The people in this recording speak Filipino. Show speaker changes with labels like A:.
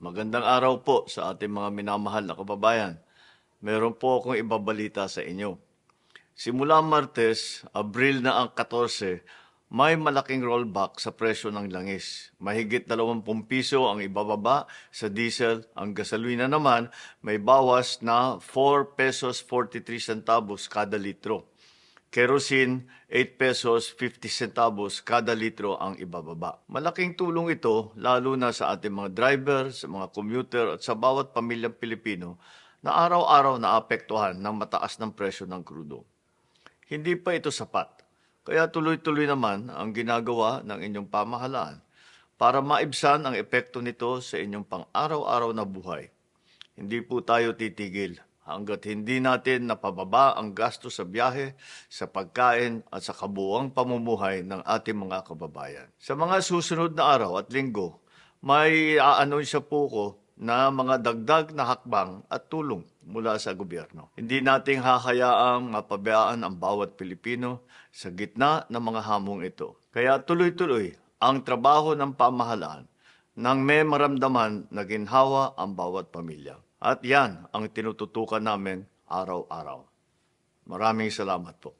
A: Magandang araw po sa ating mga minamahal na kababayan. Meron po akong ibabalita sa inyo. Simula Martes, Abril na ang 14, may malaking rollback sa presyo ng langis. Mahigit 20 piso ang ibababa sa diesel. Ang gasolina naman may bawas na 4 pesos 43 centavos kada litro. Kerosene, 8 pesos 50 centavos kada litro ang ibababa. Malaking tulong ito lalo na sa ating mga driver, sa mga commuter at sa bawat pamilyang Pilipino na araw-araw naapektuhan ng mataas ng presyo ng krudo. Hindi pa ito sapat, kaya tuloy-tuloy naman ang ginagawa ng inyong pamahalaan para maibsan ang epekto nito sa inyong pang-araw-araw na buhay. Hindi po tayo titigil hanggat hindi natin napababa ang gasto sa biyahe, sa pagkain at sa kabuuang pamumuhay ng ating mga kababayan. Sa mga susunod na araw at linggo, may aanunsya po ko na mga dagdag na hakbang at tulong mula sa gobyerno. Hindi nating hahayaang mapabayaan ang bawat Pilipino sa gitna ng mga hamong ito. Kaya tuloy-tuloy ang trabaho ng pamahalaan nang may maramdaman na ginhawa ang bawat pamilya. At yan ang tinututukan namin araw-araw. Maraming salamat po.